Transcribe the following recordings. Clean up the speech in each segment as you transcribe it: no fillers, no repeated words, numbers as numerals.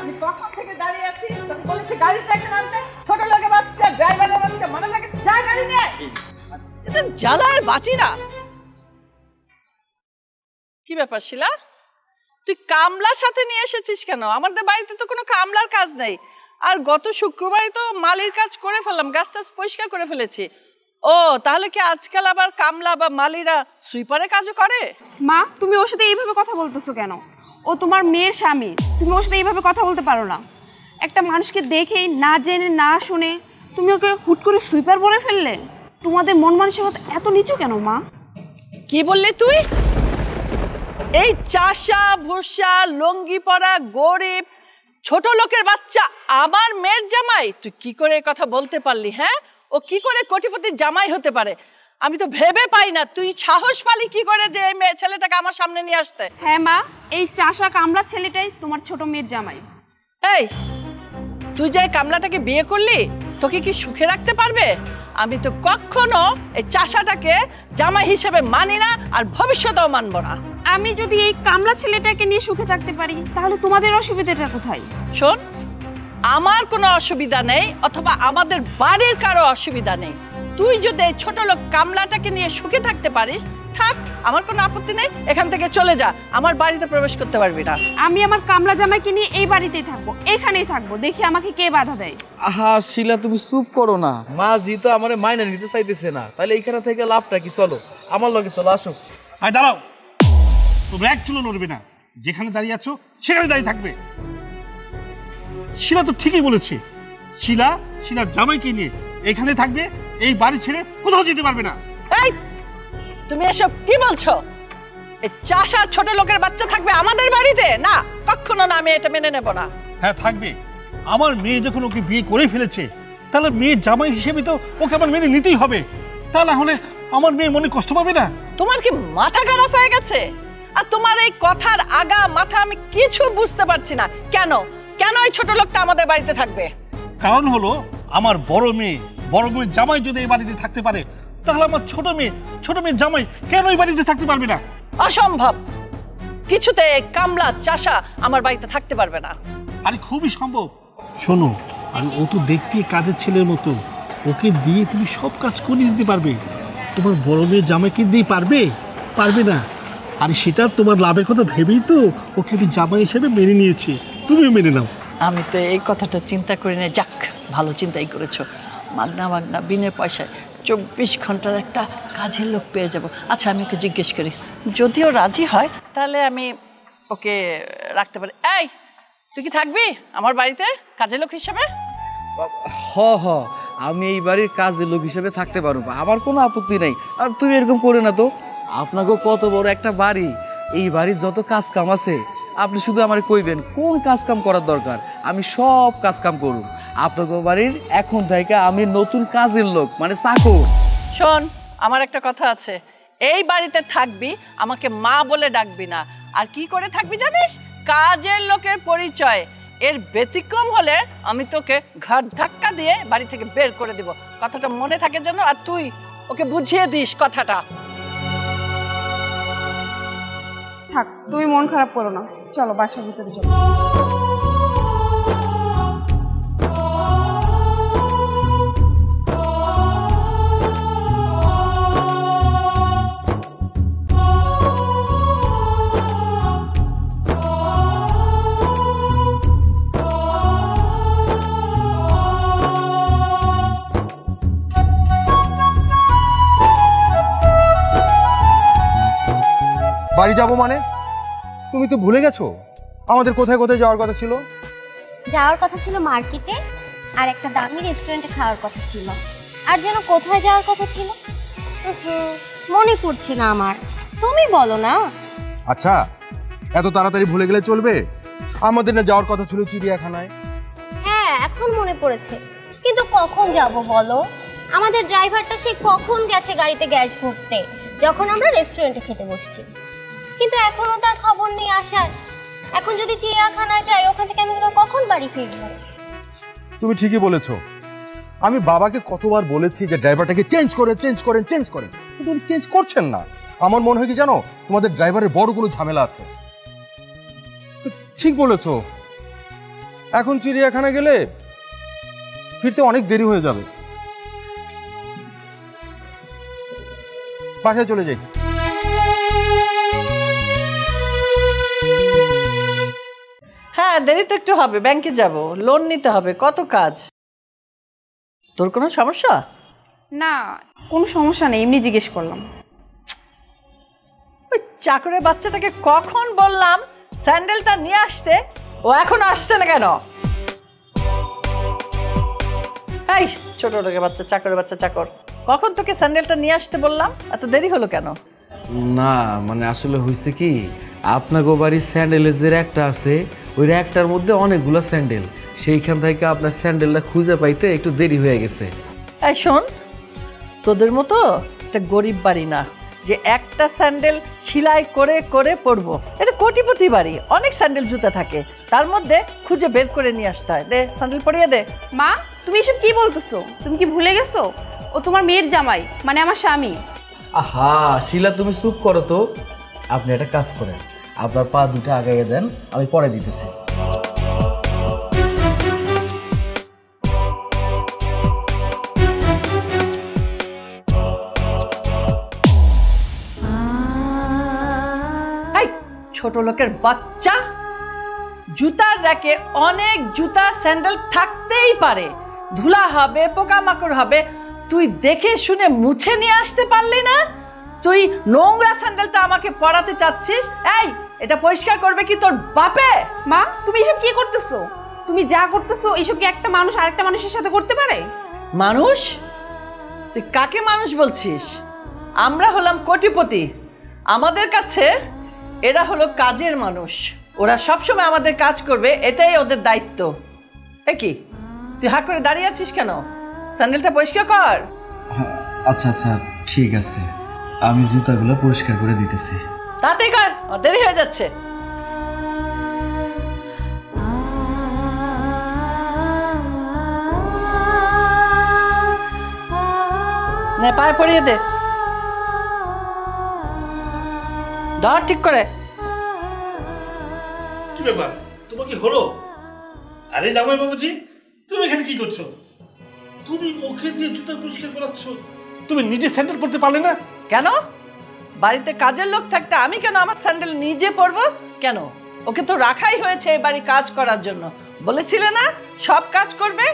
আমি কখন থেকে দাঁড়িয়ে আছি, তুমি বলেছি গাড়িটা এখানে আনতে, ছোট লোকের বাচ্চা, ড্রাইভারের বাচ্চা, মনে থাকে যা গাড়ি নিয়ে। এটা জ্বালার বাঁচি না। কি ব্যাপার শিলা, তুই কামলার সাথে নিয়ে এসেছিস কেন? আমাদের বাড়িতে তো কোনো কামলার কাজ নেই। আর গত শুক্রবারে তো মালির কাজ করে ফেললাম, গাছ টাছ পরিষ্কার করে ফেলেছি। ও তাহলে কি আজকাল আবার কামলা বা মালিরা সুইপারের কাজও করে? মা, তুমি ওর সাথে এইভাবে কথা বলতেছো কেন? ও তোমার মেয়ের স্বামী, তুমি ওর সাথে এইভাবে কথা বলতে পারো না। একটা মানুষকে দেখেই না জেনে না শুনে তুমি ওকে হুট করে সুইপার বলে ফেললে। তোমাদের মন মানসিকতা এত নিচু কেন মা? কি বললি তুই? এই চাষা ভুষা লঙ্গি পরা গরিব ছোট লোকের বাচ্চা আমার মেয়ের জামাই? তুই কি করে কথা বলতে পারলি? হ্যাঁ, ও কি করে কোটিপতির জামাই হতে পারে? আমি তো ভেবে পাই না, তুই সাহস পালি কি করে যে এই মেয়ে ছেলেটাকে আমার সামনে নিয়ে আসতে? হ্যাঁ মা, এই চাষা কামলা ছেলেটাই তোমার ছোট মেয়ের জামাই। এই তুই যে কামলাটাকে বিয়ে করলি, তোকে কি সুখে রাখতে পারবে? আমি তো কখনো এই চাষাটাকে জামাই হিসেবে মানি না, আর ভবিষ্যতেও মানবো না। আমি যদি এই কামলা ছেলেটাকে নিয়ে সুখে থাকতে পারি, তাহলে তোমাদের অসুবিধাটা কোথায়? শোন, আমার কোনো অসুবিধা নেই, অথবা আমাদের বাড়ির কারো অসুবিধা নেই। তুই যদি এই ছোট লোক কামলাটাকে নিয়ে সুখে থাকতে পারিস, থাক, আমার কোনো আপত্তি নেই। এখান থেকে চলে যা, আমার বাড়িতে প্রবেশ করতে পারবি না। আমি আমার কামলা জামাইকে নিয়ে এই বাড়িতেই থাকবো, এখানেই থাকবো, দেখি আমাকে কে বাধা দেয়। আহা শিলা, তুমি চুপ করো না। মা জি তো আমার মাইনে নিতে চাইতেছে না, তাহলে এইখানে থেকে লাভটা কি? চলো আমার লগে চলো, আসো। আয় দাঁড়াও, তোমরা এক চুলো নড়বে না, যেখানে দাঁড়িয়ে আছো সেখানে দাঁড়িয়ে থাকবে। শিলা তো ঠিকই বলেছে, শিলার জামাইকে নিয়ে এখানে থাকবে, এই বাড়ি ছেড়ে কোথাও যেতে পারবে না। এই তুমি এসব কি বলছো? এই চাষা ছোট লোকের বাচ্চা থাকবে আমাদের বাড়িতে? না, কখনো না, আমি এটা মেনে নেব না। হ্যাঁ থাকবে, আমার মেয়ে যখন ওকে বিয়ে করে ফেলেছে, তাহলে মেয়ের জামাই হিসেবে তো ওকে আমার মেনে নিতেই হবে। তা না হলে আমার মেয়ে মনে কষ্ট পাবে না? তোমার কি মাথা খারাপ হয়ে গেছে? আর তোমার এই কথার আগা মাথা আমি কিছু বুঝতে পারছি না। কেন কেন এই ছোট লোকটা আমাদের বাড়িতে থাকবে? কারণ হলো, আমার বড় মেয়ের জামাই যদি এই বাড়িতে থাকতে পারে, তাহলে আমার ছোট মেয়ের জামাই কেন এই বাড়িতে থাকতে পারবে না? অসম্ভব, কিছুতে কামলা চাষা আমার বাড়িতে থাকতে পারবে না। আরে খুবই সম্ভব। শোনো, আর ও তো দেখতে কাজের ছেলের মতো, ওকে দিয়ে তুমি সব কাজ করে দিতে পারবে। তোমার বড় মেয়ের জামাইকে দিয়ে পারবে না। আর সেটা তোমার লাভের কথা ভেবেই তো ওকে আমি জামাই হিসেবে মেনে নিয়েছি, তুমিও মেনে নাও। আমি তো এই কথাটা চিন্তা করি না। যাক, ভালো চিন্তাই করেছো। মাগনা বিনে পয়সায় 24 ঘন্টার একটা কাজের লোক পেয়ে যাব। আচ্ছা, আমি ওকে জিজ্ঞেস করি, যদিও রাজি হয় তাহলে আমি ওকে রাখতে পারি। এই তুই কি থাকবি আমার বাড়িতে কাজের লোক হিসেবে? হ আমি এই বাড়ির কাজের লোক হিসেবে থাকতে পারবো, আমার কোনো আপত্তি নেই। আর তুমি এরকম করে না তো, আপনাকে কত বড় একটা বাড়ি, এই বাড়ির যত কাজ কাম আছে আপনি শুধু আমার কইবেন কোন কাজ কাম করার দরকার, আমি সব কাজ কাম করব। আপনাকে বাড়ির এখন থেকে আমি নতুন কাজের লোক, মানে চাকর। শোন, আমার একটা কথা আছে, এই বাড়িতে থাকবি, আমাকে মা বলে ডাকবি না। আর কি করে থাকবি জানিস? কাজের লোকের পরিচয়। এর ব্যতিক্রম হলে আমি তোকে ঘাট ধাক্কা দিয়ে বাড়ি থেকে বের করে দিব। কথাটা মনে থাকে যেন, আর তুই ওকে বুঝিয়ে দিস কথাটা। থাক, তুমি মন খারাপ করো না, চলো বাসার ভিতরে চলো। বাড়ি যাবো মানে? তুমি তো ভুলে গেছো আমাদের কোথায় কোথায় যাওয়ার কথা ছিল। যাওয়ার কথা ছিল মার্কেটে, আর একটা দামি রেস্টুরেন্টে খাওয়ার কথা ছিল, আর যেন কোথায় যাওয়ার কথা ছিল মনে পড়ছে না আমার। তুমি বলো না। আচ্ছা, এত তাড়াতাড়ি ভুলে গেলে চলবে? আমাদের না যাওয়ার কথা ছিল চিড়িয়াখানায়। হ্যাঁ, এখন মনে পড়েছে, কিন্তু কখন যাব বলো? আমাদের ড্রাইভারটা সে কখন গেছে গাড়িতে গ্যাস ভরতে, যখন আমরা রেস্টুরেন্টে খেতে বসছি, কিন্তু এখনো তার খবর নেই আসার। এখন যদি চিড়িয়াখানায় যাই, ওখান থেকে আমি কখন বাড়ি ফিরবো? তুমি ঠিকই বলেছো। আমি বাবাকে কতবার বলেছি যে ড্রাইভারটাকে চেঞ্জ করেন, কিন্তু উনি চেঞ্জ করছেন না। আমার মনে হয় কি জানো, তোমাদের ড্রাইভারের বড় কোনো ঝামেলা আছে। ঠিক বলেছো, এখন চিড়িয়াখানা গেলে ফিরতে অনেক দেরি হয়ে যাবে। বাসায় চলে যাই। হ্যাঁ, দেরি তো একটু হবে, ব্যাংকে যাব, লোন নিতে হবে, কত কাজ। তোর কোনো সমস্যা? না, কোনো সমস্যা নেই, এমনি জিজ্ঞেস করলাম। ওই চাকরের বাচ্চাটাকে কখন বললাম স্যান্ডেলটা নিয়ে আসতে, ও এখনো আসছে না কেন? এই ছোট লোকের বাচ্চা, চাকরের বাচ্চা, চাকর, কখন তোকে স্যান্ডেলটা নিয়ে আসতে বললাম? এত দেরি হলো কেন? না মানে আসলে হয়েছে কি, আপনাকে বাড়ির স্যান্ডেলের যে র্যাকটা আছে ওই র্যাকটার মধ্যে অনেকগুলো স্যান্ডেল, সেইখান থেকে আপনার স্যান্ডেলটা খুঁজে পাইতে একটু দেরি হয়ে গেছে। এই শোন, তোদের মতো একটা গরিব বাড়ি না যে একটা স্যান্ডেল সেলাই করে করে পরবো। এটা কোটিপতি বাড়ি, অনেক স্যান্ডেল জুতা থাকে, তার মধ্যে খুঁজে বের করে নিয়ে আসতে হয়। দে স্যান্ডেল পরিয়ে দে। মা, তুমি এসব কি বলতেছো? তুমি কি ভুলে গেছো ও তোমার মেয়ের জামাই, মানে আমার স্বামী? আহা শিলা, তুমি চুপ করো তো। আপনি একটা কাজ করেন, আপনার পা দুটো আগাইয়ে দেন, আমি পরে দিতেছি। এই ছোট লোকের বাচ্চা, জুতার র্যাকে অনেক জুতা স্যান্ডেল থাকতেই পারে, ধুলা হবে, পোকামাকড় হবে, তুই দেখে শুনে মুছে নিয়ে আসতে পারলি না? তুই নোংরা স্যান্ডেলটা আমাকে পরাতে চাচ্ছিস? এই এটা পরিষ্কার করবে কি তোর বাপে? মা, তুমি এসব কি করতেছো? তুমি যা করতেছো এইসব কি একটা মানুষ আরেকটা মানুষের সাথে করতে পারে? মানুষ? তুই কাকে মানুষ বলছিস? আমরা হলাম কোটিপতি, আমাদের কাছে এরা হলো কাজের মানুষ, ওরা সবসময় আমাদের কাজ করবে, এটাই ওদের দায়িত্ব। এ কি তুই হাঁ করে দাঁড়িয়ে আছিস কেন? স্যান্ডেলটা পরিষ্কার কর। আচ্ছা আচ্ছা ঠিক আছে, আমি জুতাগুলো পরিষ্কার করে দিতেছি। তাড়াতাড়ি কর, আমার দেরি হয়ে যাচ্ছে। নে পায়ে পরিয়ে দে, ধর ঠিক করে। কি ব্যাপার, তোমার কি হলো? আরে জামাই বাবুজি, তুমি এখানে কি করছো? তুমি ওকে দিয়ে জুতা পরিষ্কার করাচ্ছ, তুমি নিজে স্যান্ডেল পরতে পারলে না? কেন? বাড়িতে কাজের লোক থাকতে আমি কেন আমার স্যান্ডেল নিজে পরবো? কেন? ওকে তো রাখাই হয়েছে এই বাড়ি কাজ করার জন্য, বলেছিলে না সব কাজ করবে,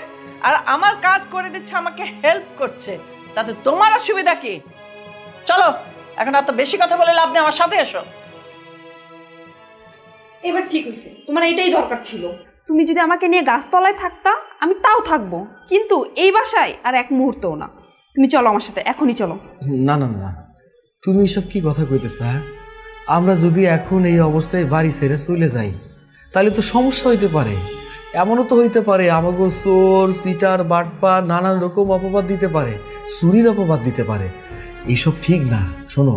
আর আমার কাজ করে দিচ্ছে, আমাকে হেল্প করছে, তাতে তোমার অসুবিধা কি? চলো, এখন আর তো বেশি কথা বলে লাভ নেই, আমার সাথে এসো। এবার ঠিক হয়েছে, তোমার এইটাই দরকার ছিল। তুমি যদি আমাকে নিয়ে গাছতলায় থাকতা আমি তাও থাকবো, কিন্তু এই বাসায় আর এক মুহূর্তও না। তুমি চলো আমার সাথে, এখনই চলো। না না না, তুমি এসব কি কথা কইতেছ? হ্যাঁ, আমরা যদি এখন এই অবস্থায় বাড়ি ছেড়ে চলে যাই তাহলে তো সমস্যা হইতে পারে। এমনও তো হইতে পারে আমাকে চোর, সিটার, বাটপা নানান রকম অপবাদ দিতে পারে, চুরির অপবাদ দিতে পারে। এইসব ঠিক না। শোনো,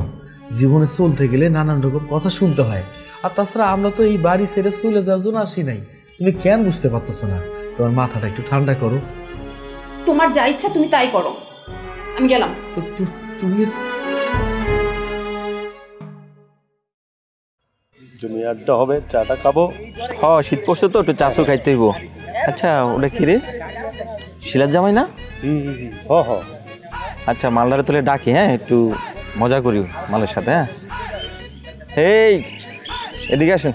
জীবনে চলতে গেলে নানান রকম কথা শুনতে হয়, আর তাছাড়া আমরা তো এই বাড়ি ছেড়ে চলে যাওয়ার জন্য আসি নাই। তুমি কেন বুঝতে পারতেছো না? তোমার মাথাটা একটু ঠান্ডা করো। তোমার যা ইচ্ছা তুমি তাই করো, আমি গেলাম। তো তুমি জমি আড্ডা হবে, চাটা খাবো। হ্যাঁ, শীত পড়ছে তো, একটু চাচু খাইতে হইব। আচ্ছা, ওটা কি রে, শিলার জামাই না? হ। আচ্ছা, মালদারে তোলে ডাকি, হ্যাঁ, একটু মজা করি মালের সাথে। হ্যাঁ, এই এদিকে আসেন।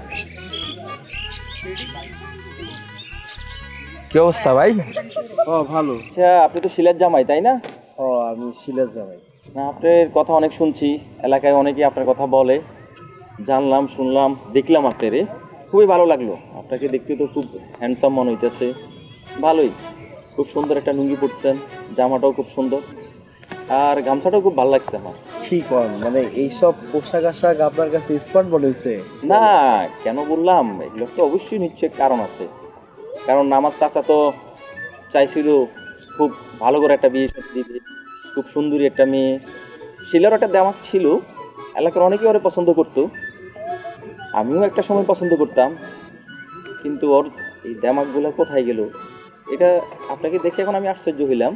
কি অবস্থা ভাই? ভালো। আচ্ছা, আপনি তো শিলার জামাই তাই না? আমি শিলার জামাই। না, আপনার কথা অনেক শুনছি, এলাকায় অনেকেই আপনার কথা বলে, জানলাম, শুনলাম, দেখলাম আপনারে, খুবই ভালো লাগলো। আপনাকে দেখতে তো খুব হ্যান্ডসাম মনে হইতেছে, ভালোই, খুব সুন্দর একটা লুঙ্গি পরছেন, জামাটাও খুব সুন্দর, আর গামছাটাও খুব ভালো লাগছে আমার। কি কন, মানে এইসব পোশাক আশাক আপনার কাছে স্মার্ট মনে হয়েছে? না, কেন বললাম, এগুলো তো অবশ্যই নিশ্চয়ই কারণ আছে। কারণ আমার চাচা তো চাইছিল খুব ভালো করে একটা বিয়ে দিবে, খুব সুন্দরী একটা মেয়ে। শিলারও একটা দামাক ছিল, এলাকার অনেকেই ওরে পছন্দ করতো, আমিও একটা সময় পছন্দ করতাম, কিন্তু ওর এই দামাকগুলো কোথায় গেল, এটা আপনাকে দেখে এখন আমি আশ্চর্য হইলাম।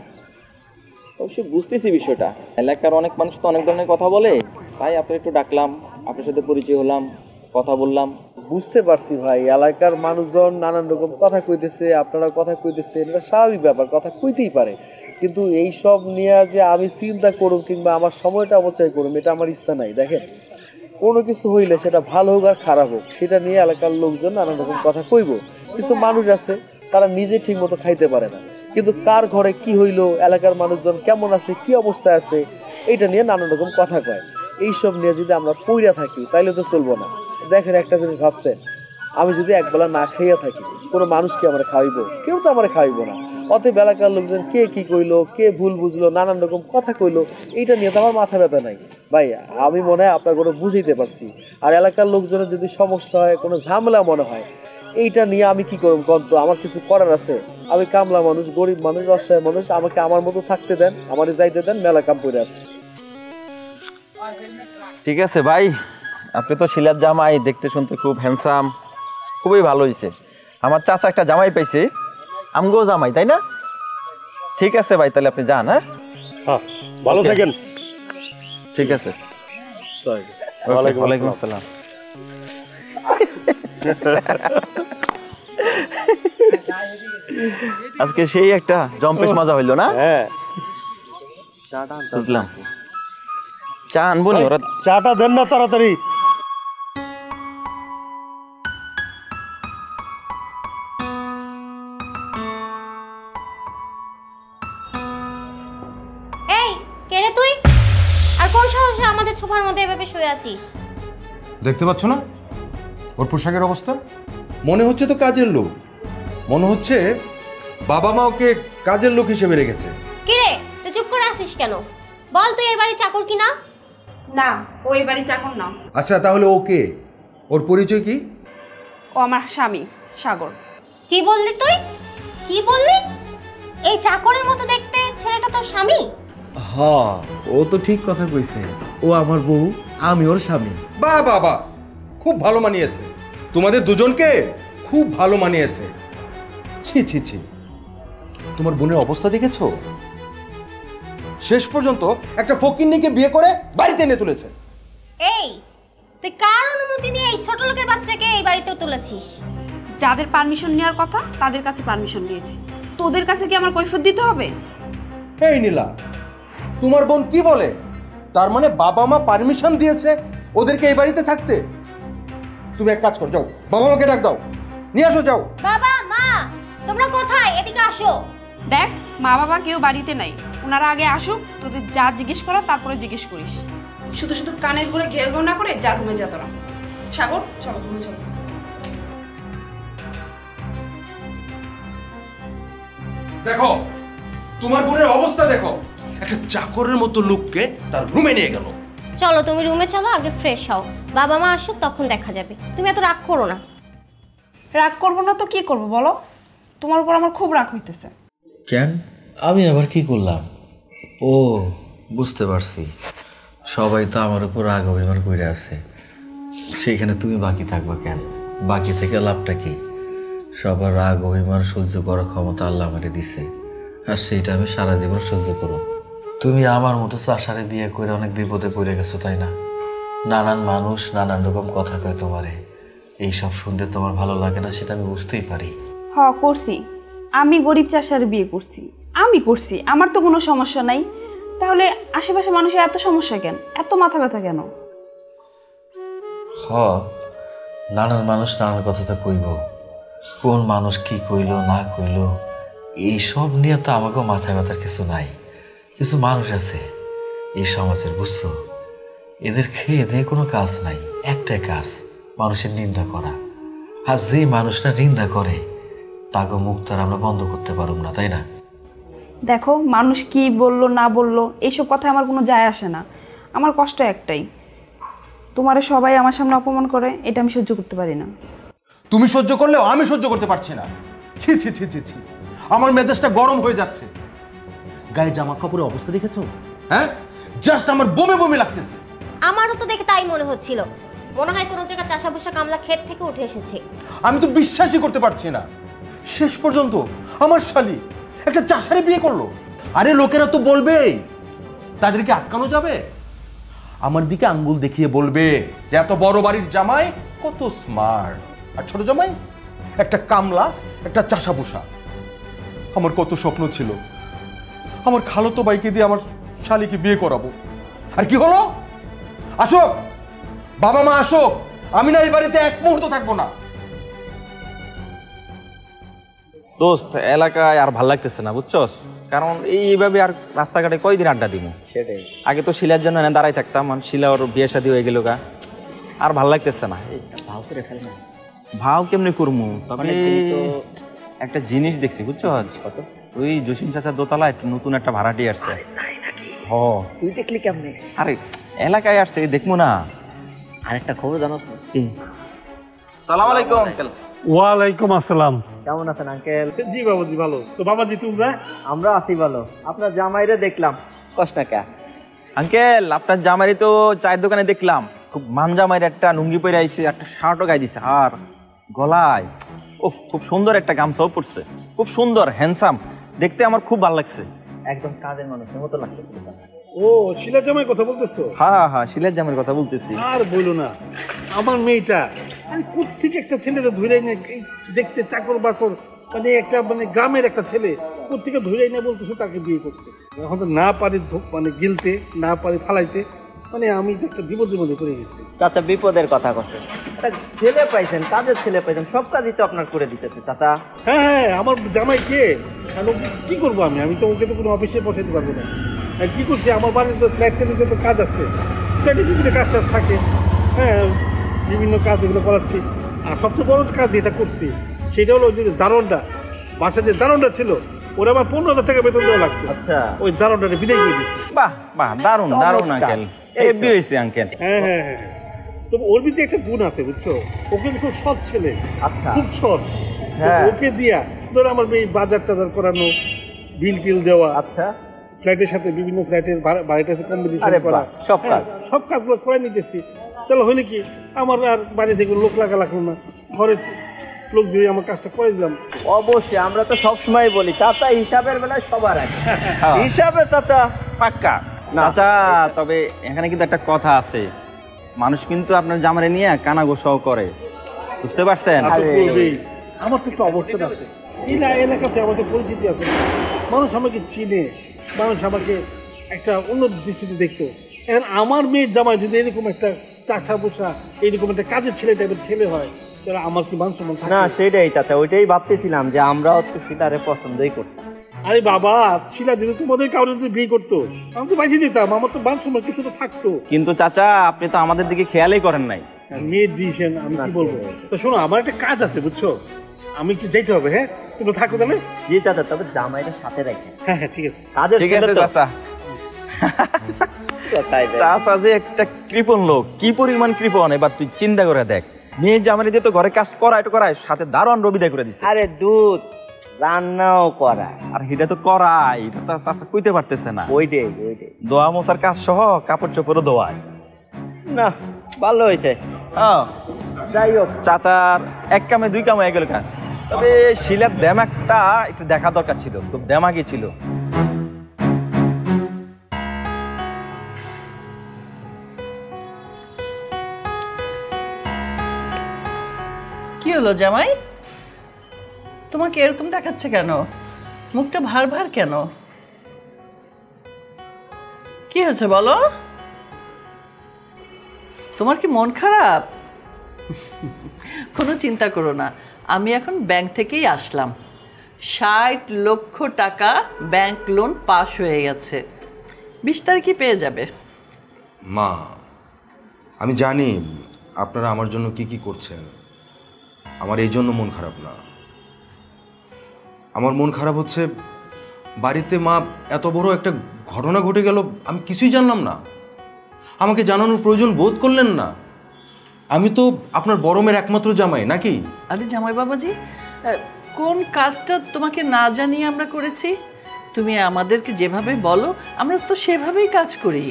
অবশ্যই বুঝতেছি বিষয়টা, এলাকার অনেক মানুষ তো অনেক ধরনের কথা বলে, তাই আপনার একটু ডাকলাম, আপনার সাথে পরিচয় হলাম, কথা বললাম, বুঝতে পারছি ভাই, এলাকার মানুষজন নানান রকম কথা কইতেছে, আপনারা কথা কইতেছেন, এটা স্বাভাবিক ব্যাপার, কথা কইতেই পারে। কিন্তু এই সব নিয়ে যে আমি চিন্তা করুম কিংবা আমার সময়টা অপচয় করুম, এটা আমার ইচ্ছা নাই। দেখেন, কোনো কিছু হইলে সেটা ভালো হোক আর খারাপ হোক, সেটা নিয়ে এলাকার লোকজন নানান রকম কথা কইব। কিছু মানুষ আছে তারা নিজে ঠিক মতো খাইতে পারে না, কিন্তু কার ঘরে কি হইলো, এলাকার মানুষজন কেমন আছে, কি অবস্থায় আছে, এইটা নিয়ে নানান রকম কথা কয়। এইসব নিয়ে যদি আমরা পইরা থাকি তাইলে তো চলবো না। দেখেন, একটা জিনিস ভাবছেন, আমি যদি একবেলা না খাইয়া থাকি, কোনো মানুষ কি আমার খাওয়াইবো? কেউ তো আমার খাওয়াইবো না। অতএব এলাকার লোকজন কে কি কইলো, কে ভুল বুঝলো, নানান রকম কথা কইলো, এইটা নিয়ে তো আমার মাথা ব্যথা নাই ভাই। আমি মনে হয় আপনার কোনো বুঝাইতে পারছি। আর এলাকার লোকজনের যদি সমস্যা হয়, কোনো ঝামেলা মনে হয়, এইটা নিয়ে আমি কি করব? গন্ত আমার কিছু করার আছে? আমি কামলা মানুষ, গরিব মানুষ, অসহায় মানুষ, আমাকে আমার মতো থাকতে দেন, আমারে যাইতে দেন, মেলা কাম করে আছে। ঠিক আছে ভাই, আপনি তো শিলার জামাই, দেখতে শুনতে খুব হ্যান্ডসাম, খুবই ভালো হয়েছে। আমার চাচা একটা জামাই পাইছে, আমগো জামাই, তাই না? ঠিক আছে ভাই, তাহলে আপনি যান। হ্যাঁ, ভালো থাকেন। ঠিক আছে, ওয়ালাইকুম আসসালাম। আজকে সেই একটা জম্পেশ মজা হইলো না? হ্যাঁ, বুঝলাম। চা আনবো নি? ওরা চাটা দেন না তাড়াতাড়ি। এই কে রে তুই? আর কোন সাহসে আমাদের সোফার মধ্যে এভাবে শুয়ে আছিস? দেখতে পাচ্ছ না ওর পোশাকের অবস্থা? মনে হচ্ছে তো কাজের লোক, মনে হচ্ছে বাবা মা ওকে কাজের লোক হিসেবে রেখেছে। কি রে, তুই চুপ করে আছিস কেন? বল, তুই এই বাড়ির চাকর কিনা? না, ও এই বাড়ির চাকর না। আচ্ছা, তাহলে ওকে, ওর পরিচয় কি? ও আমার স্বামী, সাগর। কি বললি তুই? কি বললি? এই চাকরের মতো দেখতে ছেলেটা তোর স্বামী? হ্যাঁ, ও তো ঠিক কথা কইছে। ও আমার বউ, আমি ওর স্বামী। বাহ বাহ বাহ, খুব ভালো মানিয়েছে, তোমাদের দুজনকে খুব ভালো মানিয়েছে। ছি ছি ছি, তোমার বোনের অবস্থা দেখেছো? শেষ পর্যন্ত একটা ফকিন্নিকে বিয়ে করে বাড়িতে এনে তুলেছে। এই, তুই কার অনুমতি নিয়ে এই ছোট লোকের বাচ্চাকে এই বাড়িতে তুলেছিস? যাদের পারমিশন নেওয়ার কথা তাদের কাছে পারমিশন নিয়েছি। তোদের কাছে কি আমার কৈফিয়ত দিতে হবে? এই নীলা, তোমার বোন কি বলে? তার মানে বাবা মা পারমিশন দিয়েছে ওদেরকে এই বাড়িতে থাকতে? তুমি এক কাজ কর, যাও বাবা মাকে ডাক দাও, নিয়ে আসো, যাও। বাবা মা, তোমরা কোথায়? এদিকে আসো। দেখ, মা বাবা কেউ বাড়িতে নাই, ওনারা আগে আসুক, তোদের যা জিজ্ঞেস করা তারপরে জিজ্ঞেস করিস। শুধু শুধু কানের করে ঘেউ ঘেউ না করে যা রুমে যা তোরা। সাগর, চলো রুমে চলো। দেখো তোমার বোনের অবস্থা দেখো, একটা চাকরের মতো লোককে তার রুমে নিয়ে গেল। চলো তুমি রুমে চলো, আগে ফ্রেশ হও, বাবা মা আসুক তখন দেখা যাবে। তুমি এত রাগ করো না। রাগ করবো না তো কি করবো বলো? তোমার উপর আমার খুব রাগ হইতেছে। কেন? আমি আবার কি করলাম? ও, বুঝতে পারছি, সবাই তো আমার উপর রাগ অভিমান করে আছে, সেখানে তুমি বাকি থাকবা কেন? বাকি থেকে লাভটা কি? সবার রাগ অভিমান সহ্য করার ক্ষমতা আল্লাহ আমারে দিছে, আর সেইটা আমি সারা জীবন সহ্য করব। তুমি আমার মতো চাষারে বিয়ে করে অনেক বিপদে পড়ে গেছো, তাই না? নানান মানুষ নানান রকম কথা কয় তোমারে, এইসব শুনতে তোমার ভালো লাগে না, সেটা আমি বুঝতেই পারি। হ, করছি। আমি গরিব চাষার বিয়ে করছি, আমি করছি, আমার তো কোনো সমস্যা নাই। তাহলে আশেপাশে মানুষের এত সমস্যা কেন, এত মাথা ব্যথা কেন? হ, নানান মানুষ নানান কথা তো কইব, কোন মানুষ কি কইল না কইল এইসব নিয়ে তো আমাকেও মাথা ব্যথার কিছু নাই। কিছু মানুষ আছে এই সমাজের, বুঝছো, এদের খেয়ে দিয়ে কোনো কাজ নাই, একটাই কাজ, মানুষের নিন্দা করা। আর যে মানুষটা নিন্দা করে তাকে মুখ তার আমরা বন্ধ করতে পারব না, তাই না? দেখো, মানুষ কি বললো না বললো এইসব কথা আমার কোনো যায় আসে না। আমার কষ্ট একটাই, তোমারে সবাই আমার সামনে অপমান করে, এটা আমি সহ্য করতে পারি না। তুমি সহ্য করলেও আমি সহ্য করতে পারছি না। ছি ছি ছি ছি ছি, আমার মেজাজটা গরম হয়ে যাচ্ছে। গায়ে জামা কাপড়ের অবস্থা দেখেছো? হ্যাঁ, জাস্ট আমার বমি বমি লাগতেছে। আমারও তো দেখে তাই মনে হচ্ছিল, মনে হয় কোনো জায়গায় চাষা বসা কামলা ক্ষেত থেকে উঠে এসেছে। আমি তো বিশ্বাসই করতে পারছি না, শেষ পর্যন্ত আমার শালি একটা চাষারে বিয়ে করলো। আরে লোকেরা তো বলবেই, তাদেরকে আটকানো যাবে? আমার দিকে আঙ্গুল দেখিয়ে বলবে যে এত বড় বাড়ির জামাই কত স্মার্ট। আর ছোট জামাই একটা কামলা, একটা চাষা পোষা। আমার কত স্বপ্ন ছিল আমার খালাতো ভাইকে দিয়ে আমার শালিকে বিয়ে করাবো, আর কি হলো? আসুক বাবা মা আসুক, আমি না এই বাড়িতে এক মুহূর্ত থাকবো না। দোস্ত, এলাকায় আর ভাল লাগতেছে না বুঝছস, কারণ এইভাবে আর রাস্তাঘাটে কয়দিন আড্ডা দিব। সেটাই, আগে তো শিলার জন্য এনে দাঁড়াই থাকতাম, শিলা ওর বিয়ে শাদী হয়ে গেল গা, আর ভাল লাগতেছে না। ভাও করে ফেল না। ভাও কেমনি করবো? তবে একটা জিনিস দেখছি বুঝছস, কত ওই জসিম চাচার দোতলা একটু নতুন একটা ভাড়াটি আসছে। হ, তুই দেখলি কেমনে? আরে এলাকায় আসছে, দেখবো না। আরেকটা খবর জানো? সালাম আলাইকুম আঙ্কেল। ওয়ালাইকুম আসসালাম। কেমন আছেন আঙ্কেল? জি বাবাজি ভালো। তো বাবাজি তোমরা? আমরা আছি ভালো। আপনার জামাইরে দেখলাম কষ্ট কা। আঙ্কেল, আপনার জামাইরে তো চায়ের দোকানে দেখলাম, খুব মান জামাইরে একটা লুঙ্গি পরে আইছে, একটা শার্টও গায়ে দিছে, আর গলায় ও খুব সুন্দর একটা গামছাও পরছে, খুব সুন্দর হ্যান্ডসাম, দেখতে আমার খুব ভালো লাগছে। একদম কাজের মানুষের মতো লাগতেছে। ও শিলা জামাই কথা বলতেছো? হ্যাঁ হ্যাঁ, শিলার জামাইয়ের কথা বলতেছি। আর বলো না, আমার মেয়েটা কোত্থেকে একটা ছেলেটা ধরে এনে দেখতে চাকর বাকর, মানে একটা মানে গ্রামের একটা ছেলে কোত্থেকে ধরে এনে বলতেছে তাকে বিয়ে করছে। এখন তো না পারি মানে গিলতে, না পারি ফালাইতে, মানে আমি তো একটা বিপদের মধ্যে পড়ে গেছি। চাচা বিপদের কথা কথা, একটা ছেলে পাইছেন, কাজের ছেলে পাইছেন, সব কাজই তো আপনার করে দিতেছে চাচা। হ্যাঁ হ্যাঁ, আমার জামাই কে, কি করবো আমি তো ওকে তো কোনো অফিসে বসাইতে পারবো না। আর কি করছি, আমার বাড়িতে তো ফ্ল্যাটের যত কাজ আছে, ফ্ল্যাটে বিভিন্ন কাজ টাজ থাকে, হ্যাঁ বিভিন্ন কাজ এগুলো করাচ্ছি। আর সবচেয়ে বড় কাজ যেটা করছি সেটা হলো যে দারোয়ানটা, বাসায় যে দারোয়ানটা ছিল ওরা আমার 15,000 টাকা বেতন দেওয়া লাগতো। আচ্ছা, ওই দারোয়ানটাকে বিদায় করে দিচ্ছি। বাহ বাহ, দারুণ দারুণ আঙ্কেল, হেভি হয়েছে আঙ্কেল। হ্যাঁ হ্যাঁ হ্যাঁ, তো ওর ভিতরে একটা গুণ আছে বুঝছো, ও কিন্তু খুব সৎ ছেলে। আচ্ছা, খুব সৎ। হ্যাঁ। ওকে দিয়া ধর আমার এই বাজার টাজার করানো, বিল টিল দেওয়া, আচ্ছা, ফ্ল্যাটের সাথে বিভিন্ন ফ্ল্যাটের বাড়িটা কম্বিনেশন আরে করা, বাহ, সব কাজ। হ্যাঁ, সব কাজগুলো করে নিতেছি। তাহলে হইলে কি, আমার আর বাড়ি থেকে লোক লাগা লাগলো না, ঘরে লোক দিয়ে আমার কাজটা করে দিলাম। অবশ্যই, আমরা তো সবসময় বলি চাচা হিসাবের বেলায় সবার আগে। হিসাবে চাচা পাক্কা চাচা। তবে এখানে কিন্তু একটা কথা আছে, মানুষ কিন্তু আপনার জামারে নিয়ে কানা গোসাও করে, বুঝতে পারছেন? আমার তো একটা অবস্থান আছে, এই এলাকাতে আমাদের পরিচিতি আছে, মানুষ আমাকে চিনে, মানুষ আমাকে একটা অন্য দৃষ্টিতে দেখতো। এখন আমার মেয়ের জামাই যদি এরকম একটা চাষা বসা, এরকম একটা কাজের ছেলে টাইপের ছেলে হয়, তাহলে আমার কি মান সম্মান থাকে? না, সেটাই চাচা, ওইটাই ভাবতেছিলাম যে আমরাও তো সীতারে পছন্দই করতাম। আরে বাবা, ছিলা যদি তোমাদের কাউরে যদি বিয়ে করতো আমি তো বাঁচিয়ে দিতাম, আমার তো মান সম্মান কিছু তো থাকতো। কিন্তু চাচা, আপনি তো আমাদের দিকে খেয়ালই করেন নাই। মেয়ের ডিসিশন আমি কি বলবো। তো শোনো, আমার একটা কাজ আছে বুঝছো, আমি একটু যাইতে হবে। হ্যাঁ, তুমি থাকো তাহলে। জি চাচা, তবে জামাইটা সাথে রাখেন। হ্যাঁ হ্যাঁ, ঠিক আছে। কাজের ঠিক ছেলে আছে তো। চাচা। চাচা যে একটা কৃপণ লোক, কি পরিমাণ কৃপণ, এবার তুই চিন্তা করে দেখ। মেয়ে জামাই দিয়ে তো ঘরে কাজ করায় সাথে দারোয়ান রবিদায় করে দিছে। আরে দুধ রান্নাও করায়, আর এটা তো করাই, এটা তো চাচা কইতে পারতেছে না। ওইটাই। দোয়া মোছার কাজ সহ কাপড় চোপড়ও দোয়ায়। না, ভালো হয়েছে। যাই হোক, চাচার এক কামে দুই কামে হয়ে গেল কেন। তবে শিলার দেমাকটা একটু দেখা দরকার ছিল, খুব দেমাগই ছিল। কি হলো জামাই, তোমাকে এরকম দেখাচ্ছে কেন? মুখটা ভার ভার কেন? কি হয়েছে বলো? তোমার কি মন খারাপ? কোনো চিন্তা করো না, আমি এখন ব্যাংক থেকেই আসলাম। 60 লক্ষ টাকা ব্যাংক লোন পাস হয়ে গেছে, 20 তারিখে পেয়ে যাবে। মা, আমি জানি আপনারা আমার জন্য কি কি করছেন, আমার এই জন্য মন খারাপ না। আমার মন খারাপ হচ্ছে বাড়িতে মা এত বড় একটা ঘটনা ঘটে গেল, আমি কিছুই জানলাম না, আমাকে জানানোর প্রয়োজন বোধ করলেন না। আমি তো আপনার বড় মেয়ের একমাত্র জামাই নাকি? আরে জামাই বাবাজি, কোন কাজটা তোমাকে না জানিয়ে আমরা করেছি? তুমি আমাদেরকে যেভাবে বলো আমরা তো সেভাবেই কাজ করি।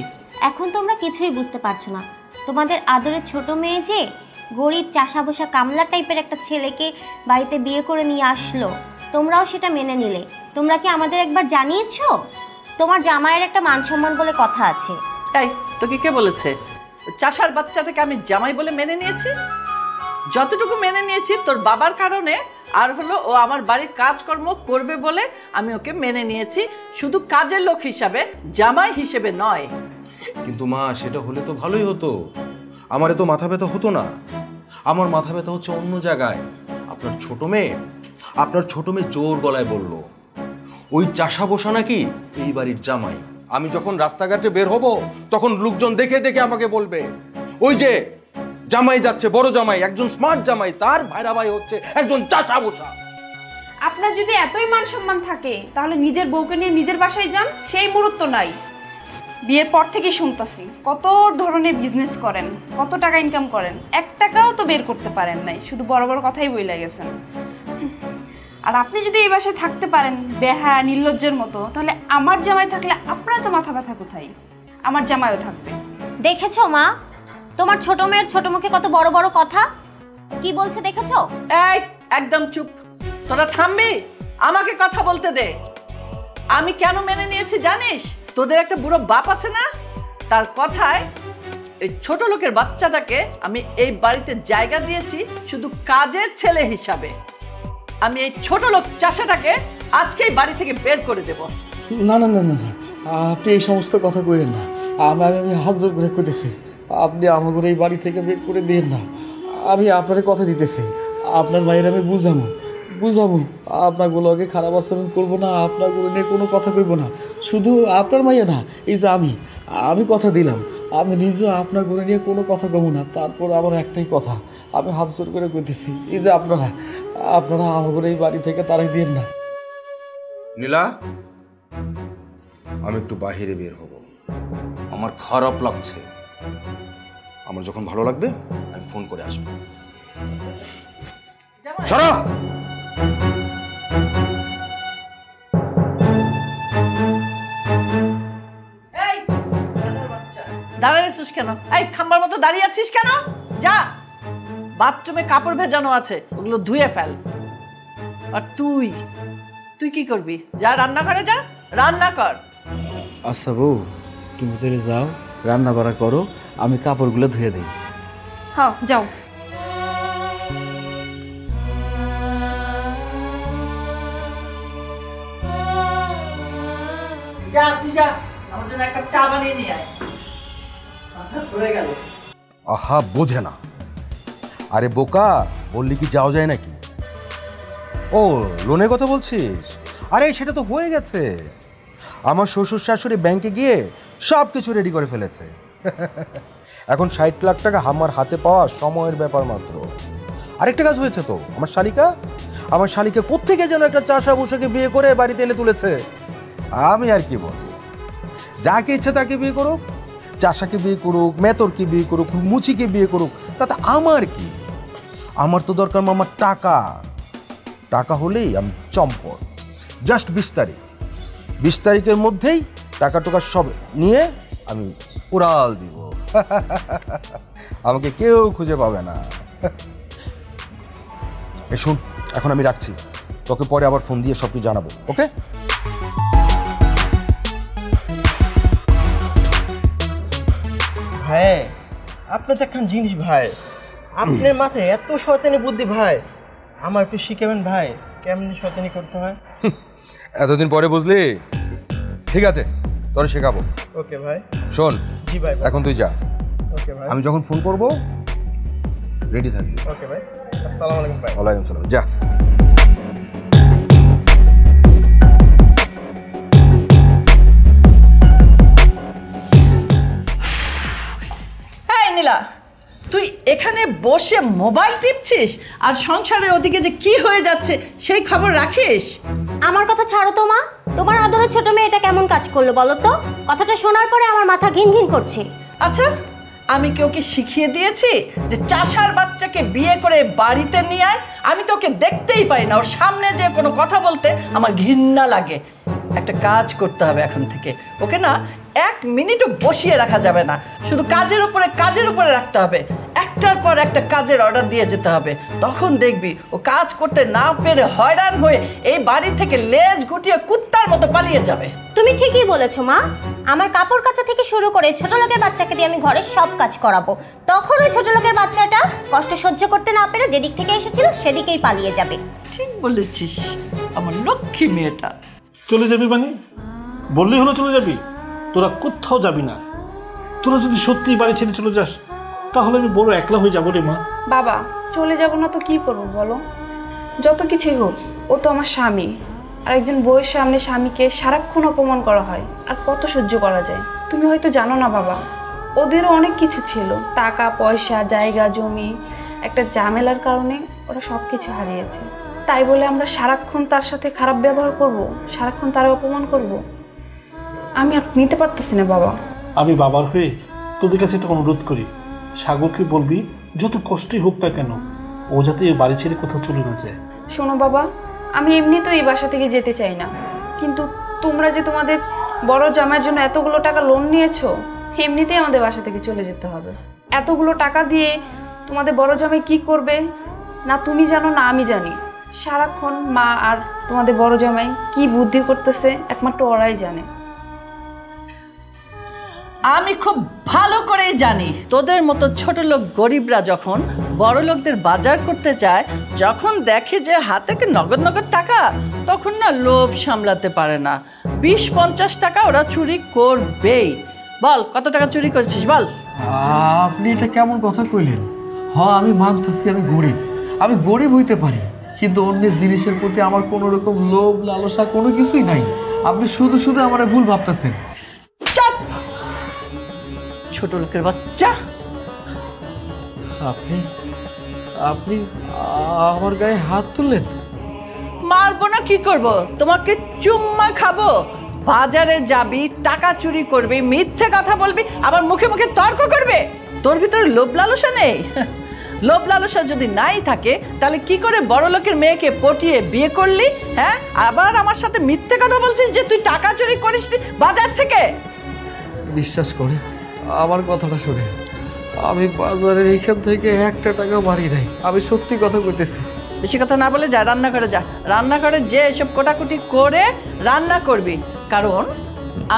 এখন তোমরা কিছুই বুঝতে পারছো না। তোমাদের আদরের ছোট মেয়ে যে গরিব চাষা বসা কামলা টাইপের একটা ছেলেকে বাড়িতে বিয়ে করে নিয়ে আসলো, তোমরাও সেটা মেনে নিলে। তোমরা কি আমাদের একবার জানিয়েছো? তোমার জামাইয়ের একটা মান সম্মান বলে কথা আছে। এই তোকে কে বলেছে চাষার বাচ্চা থেকে আমি জামাই বলে মেনে নিয়েছি? যতটুকু মেনে নিয়েছি তোর বাবার কারণে, আর হলো ও আমার বাড়ির কাজকর্ম করবে বলে আমি ওকে মেনে নিয়েছি, শুধু কাজের লোক হিসাবে, জামাই হিসেবে নয়। কিন্তু মা, সেটা হলে তো ভালোই হতো। আমার এত মাথা ব্যথা হতো না। আমার মাথা ব্যথা হচ্ছে অন্য জায়গায়। আপনার ছোট মেয়ে জোর গলায় বলল ওই চাষা বসা নাকি এই বাড়ির জামাই। আমি যখন রাস্তাঘাটে বের হব তখন লোকজন দেখে দেখে আমাকে বলবে ওই যে জামাই যাচ্ছে, বড় জামাই, একজন স্মার্ট জামাই, তার ভাইরা ভাই হচ্ছে একজন চাষা বসা। আপনার যদি এতই মান সম্মান থাকে তাহলে নিজের বউকে নিয়ে নিজের বাসায় যান, সেই মুহূর্ত নাই। বিয়ের পর থেকেই শুনতাছি কত ধরনের বিজনেস করেন, কত টাকা ইনকাম করেন, 1 টাকাও তো বের করতে পারেন নাই, শুধু বড় বড় কথাই বইলা গেছেন। আর আপনি যদি এই বাসায় থাকতে পারেন বেহা নির্লজ্জের মতো, তাহলে আমার জামাই থাকলে আপনার তো মাথা ব্যথা কোথায়? আমার জামাইও থাকবে। দেখেছো মা, তোমার ছোট মেয়ের ছোট মুখে কত বড় বড় কথা কি বলছে, দেখেছো? এই একদম চুপ, তোরা থামবি? আমাকে কথা বলতে দে। আমি কেন মেনে নিয়েছি জানিস? তোদের একটা বুড়ো বাপ আছে না, তার কথায় এই ছোট লোকের বাচ্চাটাকে আমি এই বাড়িতে জায়গা দিয়েছি শুধু কাজের ছেলে হিসাবে। আমি এই ছোট লোক চাষাটাকে আজকেই বাড়ি থেকে বের করে দেব। না না না না না, আপনি এই সমস্ত কথা কইলেন না। আমি হাত জোর করে কইতেছি, আপনি আমাকে এই বাড়ি থেকে বের করে দিন না। আমি আপনার কথা দিতেছি, আপনার মায়ের আমি বুঝামো আপনাগুলোকে খারাপ আচরণ করবো না, আপনাগুলো নিয়ে কোনো কথা কইব না। শুধু আপনার মাইয়া না, এই যে আমি কথা দিলাম, আমি নিজেও আপনাগুলো নিয়ে কোনো কথা কব না। তারপর আমার একটাই কথা, আমি হাত জোর করে কইতেছি, এই যে আপনারা আমাকে এই বাড়ি থেকে তারাই দিন না। নীলা, আমি একটু বাহিরে বের হব, আমার খারাপ লাগছে। আমার যখন ভালো লাগবে আমি ফোন করে আসবো। সরো। দাঁড়াইছিস কেন? এই খাম্বার মতো দাঁড়িয়ে আছিস কেন? যা, বাথরুমে কাপড় ভেজানো আছে, ওগুলো ধুয়ে ফেল। আর তুই কি করবি? যা রান্নাঘরে যা, রান্না কর। আচ্ছা বউ, তুমি তাহলে যাও, রান্না বাড়া করো, আমি কাপড়গুলো ধুয়ে দিই। হ্যাঁ যাও। যা তুই যা, আমার জন্য এক কাপ চা বানিয়ে নিয়ে আয়। মাথা ধরে গেল। আহা, বোঝে না। আরে বোকা, বললি কি যাওয়া যায় নাকি? ও লোনের কথা বলছিস? আরে সেটা তো হয়ে গেছে। আমার শ্বশুর শাশুড়ি ব্যাংকে গিয়ে সব কিছু রেডি করে ফেলেছে। এখন 60 লাখ টাকা আমার হাতে পাওয়া সময়ের ব্যাপার মাত্র। আরেকটা কাজ হয়েছে তো, আমার শালিকা কোত্থেকে যেন একটা চাষা বসেকে বিয়ে করে বাড়িতে এনে তুলেছে। আমি আর কি বলবো, যাকে ইচ্ছে তাকে বিয়ে করুক, চাষাকে বিয়ে করুক, মেতরকে বিয়ে করুক, মুচিকে বিয়ে করুক, তাতে আমার কি? আমার তো দরকার মামার টাকা হলেই আমি চম্পট। জাস্ট 20 তারিখের মধ্যেই টাকা টোকা সব নিয়ে আমি উড়াল দিব। আমাকে কেউ খুঁজে পাবে না। শুন, এখন আমি রাখছি, তোকে পরে আবার ফোন দিয়ে সব কিছু জানাবো, ওকে? ভাই, আপনি তো একখান জিনিস ভাই, আপনার মাথায় এত শয়তানি বুদ্ধি ভাই, আমার একটু শিখাবেন ভাই কেমনি শয়তানি করতে হয়? এতদিন পরে বুঝলি? ঠিক আছে, তোর শেখাবো। ওকে ভাই। শোন, জি ভাই। এখন তুই যা, ওকে ভাই। আমি যখন ফোন করবো রেডি থাকবি। ওকে ভাই। আসসালামু আলাইকুম ভাই। ওয়ালাইকুম সালাম। যা। এই নীলা, তুই এখানে বসে মোবাইল টিপছিস আর সংসারের ওদিকে যে কি হয়ে যাচ্ছে সেই খবর রাখিস? আমার কথা ছাড়ো তো মা, তোমার আদরের ছোট মেয়ে এটা কেমন কাজ করলো বলো তো? কথাটা শোনার পরে আমার মাথা ঘিন ঘিন করছে। আচ্ছা, আমি কি ওকে শিখিয়ে দিয়েছি যে চাষার বাচ্চাকে বিয়ে করে বাড়িতে নিয়ে আয়? আমি তো ওকে দেখতেই পাই না, ওর সামনে যে কোনো কথা বলতে আমার ঘৃণা লাগে। একটা কাজ করতে হবে এখন থেকে, ওকে না 1 মিনিটও বসিয়ে রাখা যাবে না, শুধু কাজের উপরে রাখতে হবে। একটার পর একটা কাজের অর্ডার দিয়ে যেতে হবে। তখন দেখবি ও কাজ করতে না পেরে হয়রান হয়ে এই বাড়ি থেকে লেজ গুটিয়ে কুত্তার মতো পালিয়ে যাবে। তুমি ঠিকই বলেছো মা, আমার কাপড় কাচা থেকে শুরু করে ছোট লোকের বাচ্চাকে দিয়ে আমি ঘরের সব কাজ করাবো, তখন ওই ছোট লোকের বাচ্চাটা কষ্ট সহ্য করতে না পেরে যেদিক থেকে এসেছিল সেদিকেই পালিয়ে যাবে। ঠিক বলেছিস আমার লক্ষ্মী মেয়েটা। চলে যাবি মানে? বললেই হলো চলে যাবি? তোরা কোথাও যাবি না। তোরা যদি সত্যিই বাড়ি ছেড়ে চলে যাস তাহলে আমি বড় একলা হয়ে যাবো রে মা। বাবা চলে যাব না তো কি করবো বলো? যত কিছুই হোক ও তো আমার স্বামী, আর একজন বউয়ের সামনে স্বামীকে সারাক্ষণ অপমান করা হয়, আর কত সহ্য করা যায়? তুমি হয়তো জানো না বাবা, ওদেরও অনেক কিছু ছিল, টাকা পয়সা জায়গা জমি। একটা ঝামেলার কারণে ওরা সব কিছু হারিয়েছে। তাই বলে আমরা সারাক্ষণ তার সাথে খারাপ ব্যবহার করব, সারাক্ষণ তারা অপমান করব? আমি আর নিতে পারতেছি না বাবা। আমি বাবার হয়ে তোদের কাছে একটা অনুরোধ করি, সাগরকে বলবি যত কষ্টই হোক না কেন ও যাতে এই বাড়ি ছেড়ে কোথাও চলে না যায়। শোনো বাবা, আমি এমনি তো এই বাসা থেকে যেতে চাই না, কিন্তু তোমরা যে তোমাদের বড় জামাইয়ের জন্য এতগুলো টাকা লোন নিয়েছো, এমনিতেই আমাদের বাসা থেকে চলে যেতে হবে। এতগুলো টাকা দিয়ে তোমাদের বড় জামাই কি করবে না তুমি জানো না আমি জানি। সারাক্ষণ মা আর তোমাদের বড় জামাই কি বুদ্ধি করতেছে একমাত্র ওরাই জানে। আমি খুব ভালো করে জানি তোদের মতো ছোট লোক গরিবরা যখন বড় লোকদের বাজার করতে যায়, যখন দেখে যে হাতে নগদ নগদ টাকা, তখন না লোভ সামলাতে পারে না, 20-50 টাকা ওরা চুরি করবেই। বল কত টাকা চুরি করেছিস বল। আপনি এটা কেমন কথা কইলেন? আমি মানতেছি আমি গরিব হইতে পারি, কিন্তু অন্যের জিনিসের প্রতি আমার কোনো রকম লোভ লালসা কোনো কিছুই নাই। আপনি শুধু শুধু আমার ভুল ভাবতেছেন। চুপ, ছোট লোকের বাচ্চা। আপনি আপনি আমার গায়ে হাত তুললেন? মারবো না কি করব? তোমাকে চুম্মা খাবো? বাজারে যাবি, টাকা চুরি করবি, মিথ্যে কথা বলবি, আবার মুখে মুখে তর্ক করবে? তোর ভিতরে লোভ লালসা নেই? লোভ লালসা যদি নাই থাকে তাহলে কি করে বড় লোকের মেয়েকে পটিয়ে বিয়ে করলি? হ্যাঁ, আবার আমার সাথে মিথ্যে কথা বলছিস যে তুই টাকা চুরি করিস বাজার থেকে। বিশ্বাস করে আমার কথাটা শুনে, আমি বাজারের এইখান থেকে 1 টাকা বাড়ি নাই। আমি সত্যি কথা কইতেছি। বেশি কথা না বলে যা রান্নাঘরে যা, রান্নাঘরে যে এসব কোটাকুটি করে রান্না করবি। কারণ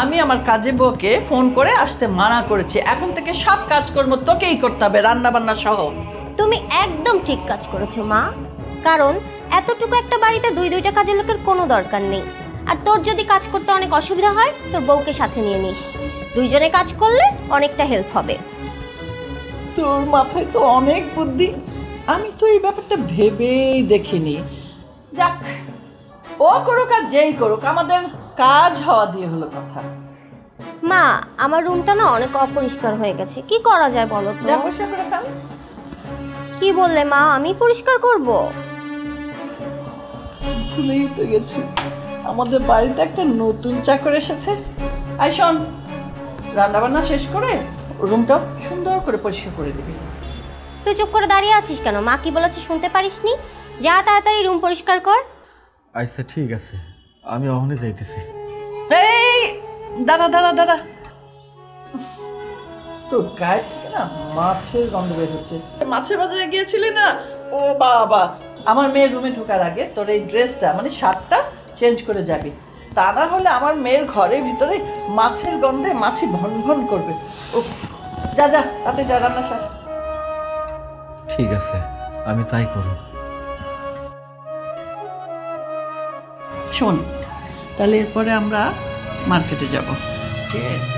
আমি আমার কাজে বউকে ফোন করে আসতে মানা করেছি। এখন থেকে সব কাজকর্ম তোকেই করতে হবে, রান্না বান্না সহ। তুমি একদম ঠিক কাজ করেছো মা, কারণ এতটুকু একটা বাড়িতে 2-2টা কাজের লোকের কোনো দরকার নেই। আর তোর যদি কাজ করতে অনেক অসুবিধা হয় তোর বউকে সাথে নিয়ে নিস, দুইজনে কাজ করলে অনেকটা হেল্প হবে। তোর মাথায় তো অনেক বুদ্ধি, আমি তো এই ব্যাপারটা ভেবেই দেখিনি। যাক, ও করুক আর যেই করুক, আমাদের কাজ হওয়া দিয়ে হলো কথা। মা, আমার রুমটা না অনেক অপরিষ্কার হয়ে গেছে, কি করা যায় বলো তো? যা পরিষ্কার করে ফেল। কি বললে মা? আমি পরিষ্কার করব? ভুলেই তো গেছি, আমাদের বাড়িতে একটা নতুন চাকর এসেছে। আই শোন, রান্না বান্না শেষ করে রুমটা সুন্দর করে পরিষ্কার করে দিবি। তুই চুপ করে দাঁড়িয়ে আছিস কেন? মা কি বলেছে শুনতে পারিসনি? যা তাড়াতাড়ি রুম পরিষ্কার কর। আচ্ছা ঠিক আছে, আমি অহনে যাইতেছি। এই দাঁড়া দাঁড়া দাঁড়া, তোর গায়ে থেকে না মাছের গন্ধ বের হচ্ছে। মাছের বাজারে গিয়েছিলি না? ও বাবা, আমার মেয়ের রুমে ঢোকার আগে তোর এই ড্রেসটা মানে শার্টটা চেঞ্জ করে যাবি, তা না হলে আমার মেয়ের ঘরের ভিতরে মাছের গন্ধে মাছি ভন ভন করবে। উফ, যা যা তাতে যা, রান্না শাক। ঠিক আছে, আমি তাই করব। শোন, তাহলে এরপরে আমরা মার্কেটে যাব, ঠিক আছে?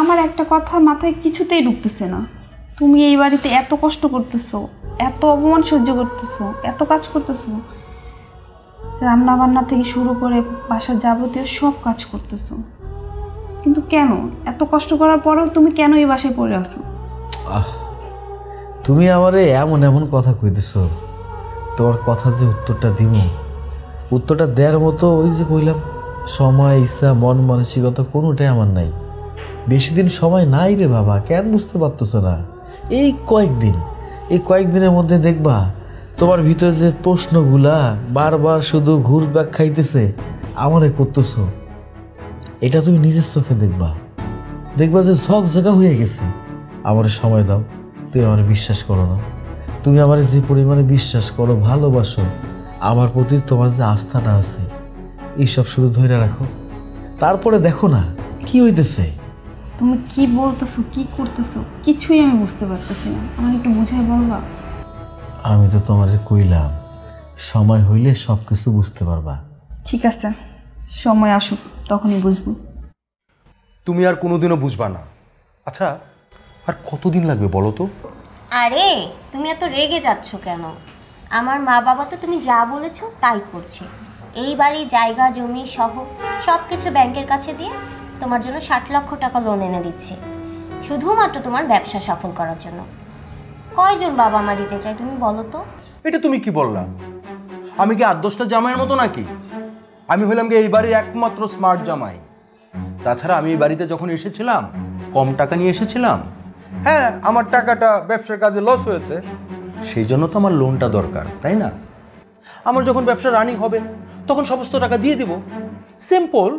আমার একটা কথা মাথায় কিছুতেই ঢুকতেছে না। তুমি এই বাড়িতে এত কষ্ট করতেছো, এত অপমান সহ্য করতেছো, এত কাজ করতেছো, রান্না বান্না থেকে শুরু করে বাসার যাবতীয় সব কাজ করতেছো, কিন্তু কেন এত কষ্ট করার পরেও তুমি কেন এই বাসায় পড়ে আছো? তুমি আমারে এমন এমন কথা কইতেছো, তোমার কথা যে উত্তরটা দিব, উত্তরটা দেওয়ার মতো ওই যে কইলাম সময়, ইচ্ছা, মন মানসিকতা কোনোটাই আমার নাই। বেশি দিন সময় নাই রে বাবা, কেন বুঝতে পারতেছো না? এই কয়েকদিনের মধ্যে দেখবা তোমার ভিতরে যে প্রশ্নগুলা বারবার শুধু ঘুরব্যাক খাইতেছে আমারে করতেছো, এটা তুমি নিজের চোখে দেখবা যে সব জায়গা হয়ে গেছে। আমার সময় দাও, তুমি আমার বিশ্বাস করো না, তুমি আমার যে পরিমাণে বিশ্বাস করো, ভালোবাসো, আমার প্রতি তোমার যে আস্থাটা আছে, এইসব শুধু ধরে রাখো, তারপরে দেখো না কি হইতেছে। তুমি কি বলতেছো, কি করতেছো, কিছুই আমি বুঝতে পারতেছি না, আমার একটু বুঝাই বলবা? আমি তো তোমারে কইলাম সময় হইলে সব কিছু বুঝতে পারবা। ঠিক আছে, সময় আসুক তখনই বুঝবো। তুমি আর কোনোদিনও বুঝবা না। আচ্ছা, আর কতদিন লাগবে বলো তো? আরে তুমি এত রেগে যাচ্ছ কেন? আমার মা বাবা তো তুমি যা বলেছো তাই করছে। এই বাড়ি, জায়গা জমি সহ সব কিছু ব্যাংকের কাছে দিয়ে তোমার জন্য 60 লক্ষ টাকা লোন এনে দিচ্ছে, শুধুমাত্র তোমার ব্যবসা সফল করার জন্য। কয়জন বাবা মা দিতে চায় তুমি বলো তো? এটা তুমি কি বললা? আমি কি 8-10টা জামাইয়ের মতো নাকি? আমি হইলাম কি এই বাড়ির একমাত্র স্মার্ট জামাই। তাছাড়া আমি এই বাড়িতে যখন এসেছিলাম কম টাকা নিয়ে এসেছিলাম। হ্যাঁ, আমার টাকাটা ব্যবসার কাজে লস হয়েছে, সেই জন্য তো আমার লোনটা দরকার, তাই না? আমার যখন ব্যবসা রানিং হবে তখন সমস্ত টাকা দিয়ে দিব, সিম্পল।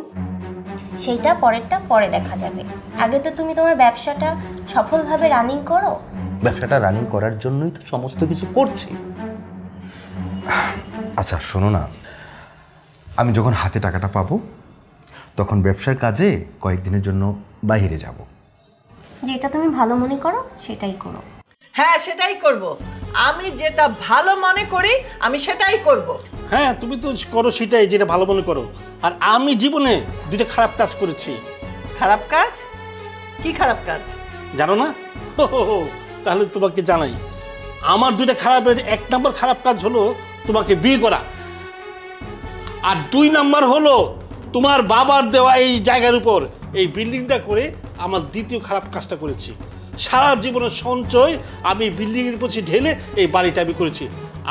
সেইটা পরেরটা পরে দেখা যাবে, আগে তো তুমি তোমার ব্যবসাটা সফলভাবে রানিং করো। ব্যবসাটা রানিং করার জন্যই তো সমস্ত কিছু করছি। আচ্ছা শোনো না, আমি যখন হাতে টাকাটা পাবো তখন ব্যবসার কাজে কয়েকদিনের জন্য বাইরে যাব। যেটা তুমি ভালো মনে করো সেটাই করো। হ্যাঁ, সেটাই করব। আমি যেটা ভালো মনে করি আমি সেটাই করব। হ্যাঁ, তুমি তো করো সেটাই যেটা ভালো মনে করো। আর আমি জীবনে 2টা খারাপ কাজ করেছি। খারাপ কাজ? কি খারাপ কাজ জানো না? তাহলে তোমাকে জানাই। আমার 2টা খারাপের 1 নম্বর খারাপ কাজ হলো তোমাকে বিয়ে করা, আর 2 নম্বর হলো তোমার বাবার দেওয়া এই জায়গার উপর এই বিল্ডিংটা করে আমার 2য় খারাপ কাজটা করেছি। সারা জীবনের সঞ্চয় আমি বিল্ডিংয়ের পিছনে ঢেলে এই বাড়িটা আমি করেছি।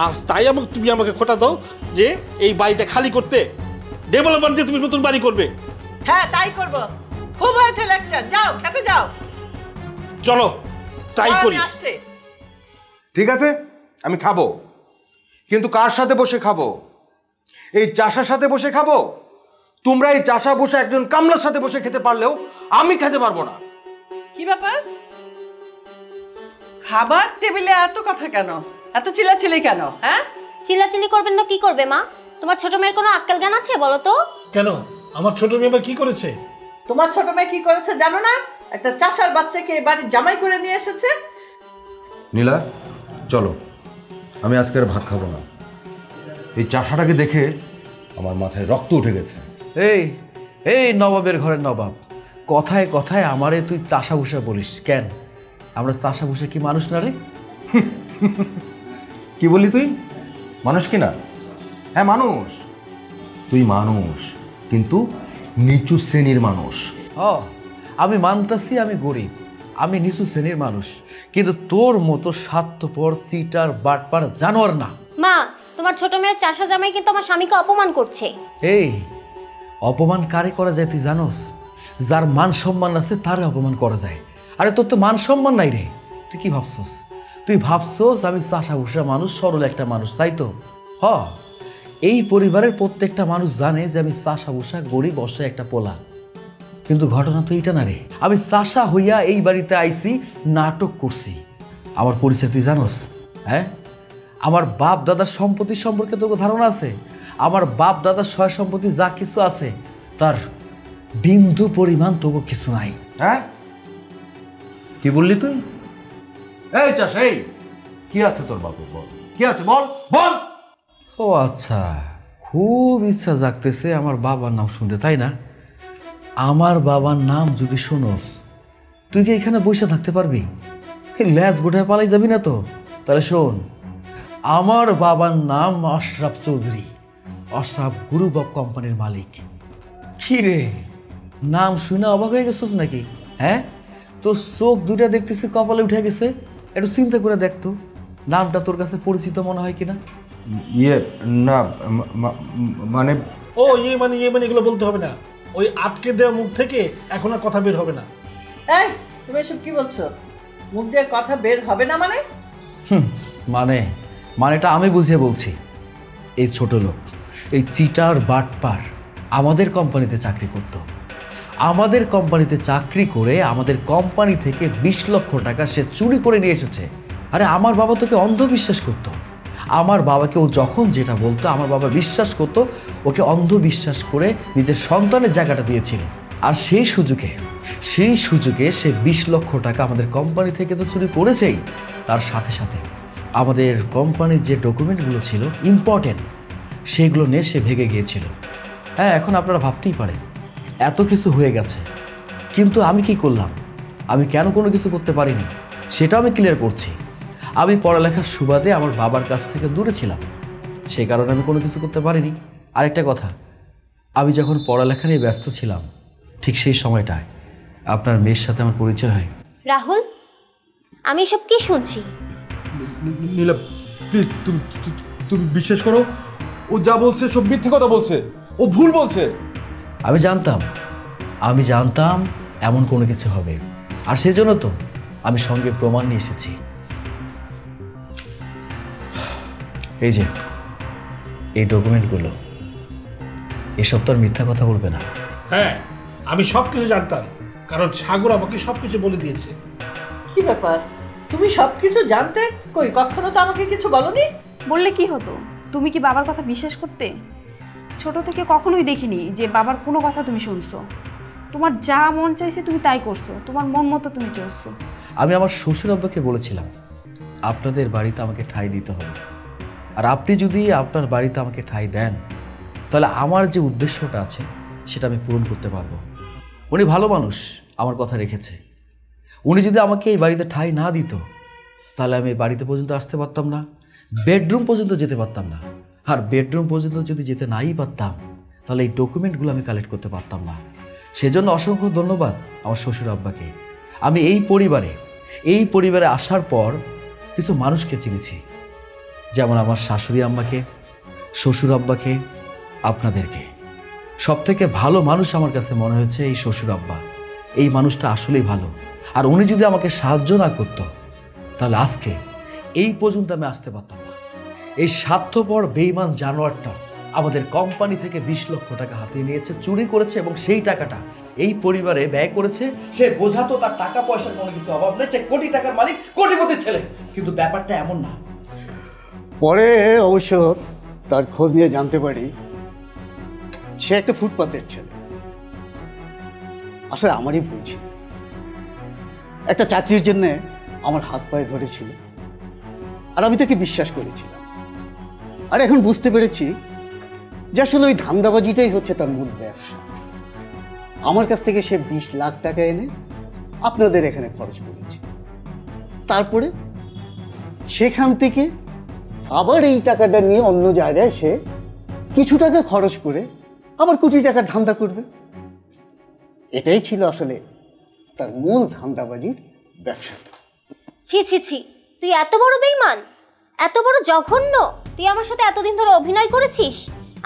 আজ তাই তুমি আমাকে খোটা দাও যে এই বাড়িটা খালি করতে, ডেভেলপার দিয়ে তুমি নতুন বাড়ি করবে। হ্যাঁ, তাই করব। খুব হয়েছে লেকচার, যাও খেতে যাও। চলো তাই করি। আসছে। ঠিক আছে, আমি খাবো, কিন্তু কার সাথে বসে খাবো? এই চাষার সাথে বসে খাবো? তোমরা এই চাষা বসে একজন কামলার সাথে বসে খেতে পারলেও আমি খেতে পারবো না। কি ব্যাপার? খাবার টেবিলে এত কথা কেন, এত চিল্লাচিল্লি কেন? হ্যাঁ, চিল্লাচিল্লি করবেন না কি করবে মা? তোমার ছোট মেয়ের কোনো আক্কেল জ্ঞান আছে বলো তো? কেন, আমার ছোট মেয়ে আবার কি করেছে? তোমার ছোট মেয়ে কি করেছে জানো না? একটা চাষার বাচ্চাকে বাড়ির জামাই করে নিয়ে এসেছে। নীলা, চলো, আমি আজকে আর ভাত খাবো না। এই চাষাটাকে দেখে আমার মাথায় রক্ত উঠে গেছে। এই এই নবাবের ঘরের নবাব, কথায় কথায় আমারে তুই চাষা ভুষা বলিস কেন? আমরা চাষা ভুষা কি মানুষ না রে? কি বললি তুই? মানুষ কি না? হ্যাঁ মানুষ, তুই মানুষ, কিন্তু নিচু শ্রেণীর মানুষ। আমি মানতাছি আমি গরিব, আমি নিচু শ্রেণীর মানুষ, কিন্তু তোর মতো স্বার্থপর, চিটার, বাটপার জানোয়ার না। মা, তোমার ছোট মেয়ের চাষা জামাই কিন্তু আমার স্বামীকে অপমান করছে। এই অপমান কারে করা যায় তুই জানোস? যার মান সম্মান আছে তারে অপমান করা যায়। আরে তোর তো মান সম্মান নাই রে, তুই কি ভাবছস? তুই ভাবছস আমি চাষা ভুষা মানুষ, সরল একটা মানুষ, তাই তো? এই পরিবারের প্রত্যেকটা মানুষ জানে যে আমি চাষা ভুষা গরিব অসহায় একটা পোলা, কিন্তু ঘটনা তো এইটা না রে। আমি চাষা হইয়া এই বাড়িতে আইছি, নাটক করছি। আমার পরিচয় তুই জানোস? হ্যাঁ, আমার বাপ দাদার সম্পত্তি সম্পর্কে তোকে ধারণা আছে? আমার বাপ দাদার সয় সম্পত্তি যা কিছু আছে তার বিন্দু পরিমাণ তোকে কিছু নাই। হ্যাঁ, কি বললি তুই? এই চাষ, এই কি আছে তোর বাপের? বল, কি আছে বল বল। ও আচ্ছা, খুব ইচ্ছা জাগতেছে আমার বাবার নাম শুনতে, তাই না? আমার বাবার নাম যদি শোনস তুই কি এখানে বসে থাকতে পারবি? ল্যাজ গোটায় পালাই যাবি না তো? তাহলে শোন, আমার বাবার নাম আশরাফ চৌধুরী, আশরাফ গ্রুপ অফ কোম্পানির মালিক। কি রে, নাম শুনে অবাক হয়ে গেছিস নাকি? হ্যাঁ, তোর চোখ দুটা দেখতেছি কপালে উঠে গেছে। একটু চিন্তা করে দেখতো নামটা তোর কাছে পরিচিত মনে হয় কিনা। ইয়ে না, মানে ও ইয়ে মানে এগুলো বলতে হবে না। ওই আটকে দেওয়া মুখ থেকে এখন আর কথা বের হবে না। এই তুমি এসব কি বলছো? মুখ দিয়ে কথা বের হবে না মানে? মানেটা আমি বুঝিয়ে বলছি। এই ছোট লোক, এই চিটার বাটপার আমাদের কোম্পানিতে চাকরি করত। আমাদের কোম্পানিতে চাকরি করে আমাদের কোম্পানি থেকে 20 লক্ষ টাকা সে চুরি করে নিয়ে এসেছে। আরে আমার বাবা তোকে অন্ধবিশ্বাস করতো। আমার বাবাকে ও যখন যেটা বলতো আমার বাবা বিশ্বাস করতো, ওকে অন্ধবিশ্বাস করে নিজের সন্তানের জায়গাটা দিয়েছিল। আর সেই সুযোগে সে 20 লক্ষ টাকা আমাদের কোম্পানি থেকে তো চুরি করেছেই, তার সাথে সাথে আমাদের কোম্পানির যে ডকুমেন্টগুলো ছিল ইম্পর্টেন্ট, সেগুলো নিয়ে সে ভেগে গিয়েছিল। হ্যাঁ, এখন আপনারা ভাবতেই পারেন এত কিছু হয়ে গেছে, কিন্তু আমি কি করলাম? আমি কেন কোনো কিছু করতে পারিনি সেটা আমি ক্লিয়ার করছি। আমি পড়ালেখার সুবাদে আমার বাবার কাছ থেকে দূরে ছিলাম, সেই কারণে আমি কোনো কিছু করতে পারিনি। আরেকটা কথা, আমি যখন পড়ালেখা নিয়ে ব্যস্ত ছিলাম ঠিক সেই সময়টায় আপনার মেয়ের সাথে আমার পরিচয় হয়। রাহুল, আমি এসব কি শুনছি? নীলা প্লিজ, তুমি বিশ্বাস করো, ও যা বলছে সব মিথ্যে কথা বলছে, ও ভুল বলছে। আমি জানতাম এমন কোনো কিছু হবে, আর সেজন্য তো আমি সঙ্গে প্রমাণ নিয়ে এসেছি। এই যে এই ডকুমেন্টগুলো, এসব তো আর মিথ্যা কথা বলবে না। হ্যাঁ, আমি সব কিছু জানতাম, কারণ সাগর আমাকে সব কিছু বলে দিয়েছে। কি ব্যাপার, তুমি সবকিছু জানতে? কই, কখনো তো আমাকে কিছু বলনি। বললে কি হতো? তুমি কি বাবার কথা বিশ্বাস করতে? ছোট থেকে কখনোই দেখিনি যে বাবার কোনো কথা তুমি শুনছো। তোমার যা মন চাইছে তুমি তাই করছো, তোমার মন মতো তুমি চলছো। আমি আমার শ্বশুর আব্বাকে বলেছিলাম আপনাদের বাড়িতে আমাকে ঠাঁই দিতে হবে, আর আপনি যদি আপনার বাড়িতে আমাকে ঠাঁই দেন তাহলে আমার যে উদ্দেশ্যটা আছে সেটা আমি পূরণ করতে পারবো। উনি ভালো মানুষ, আমার কথা রেখেছে। উনি যদি আমাকে এই বাড়িতে ঠাঁই না দিত তাহলে আমি এই বাড়িতে পর্যন্ত আসতে পারতাম না, বেডরুম পর্যন্ত যেতে পারতাম না। আর বেডরুম পর্যন্ত যদি যেতে নাই পারতাম তাহলে এই ডকুমেন্টগুলো আমি কালেক্ট করতে পারতাম না। সেজন্য অসংখ্য ধন্যবাদ আমার শ্বশুর আব্বাকে। আমি এই পরিবারে আসার পর কিছু মানুষকে চিনেছি, যেমন আমার শাশুড়ি আম্মাকে, শ্বশুর আব্বাকে, আপনাদেরকে। সব থেকে ভালো মানুষ আমার কাছে মনে হয়েছে এই শ্বশুর আব্বা। এই মানুষটা আসলেই ভালো, আর উনি যদি আমাকে সাহায্য না করতো তাহলে আজকে এই পর্যন্ত আমি আসতে পারতাম না। এই স্বার্থপর বেঈমান জানোয়ারটা আমাদের কোম্পানি থেকে 20 লক্ষ টাকা হাতিয়ে নিয়েছে, চুরি করেছে, এবং সেই টাকাটা এই পরিবারে ব্যয় করেছে। সে বোঝাতো তার টাকা পয়সার কোনো কিছু অভাব নেই, সে কোটি টাকার মালিক, কোটিপতির ছেলে, কিন্তু ব্যাপারটা এমন না। পরে অবশ্য তার খোঁজ নিয়ে জানতে পারি সে একটা ফুটপাতের ছেলে। আসলে আমারই ভুল ছিল, একটা চাকরির জন্য আমার হাত পায়ে ধরেছিল, আর আমি তাকে বিশ্বাস করেছিলাম। আর এখন বুঝতে পেরেছি যে আসলে ওই ধান্দাবাজিটাই হচ্ছে তার মূল ব্যবসা। আমার কাছ থেকে সে 20 লাখ টাকা এনে আপনাদের এখানে খরচ করেছে, তারপরে সেখান থেকে আবার এই টাকাটা নিয়ে অন্য জায়গায় সে কিছু টাকা খরচ করে আবার কোটি টাকার ধান্দা করবে। এটাই ছিল আসলে তার মূল ধান্দাবাজির ব্যবসা। ছি ছি ছি, তুই এত বড় বেঈমান, এত বড় জঘন্য! তুই আমার সাথে এতদিন ধরে অভিনয় করেছিস,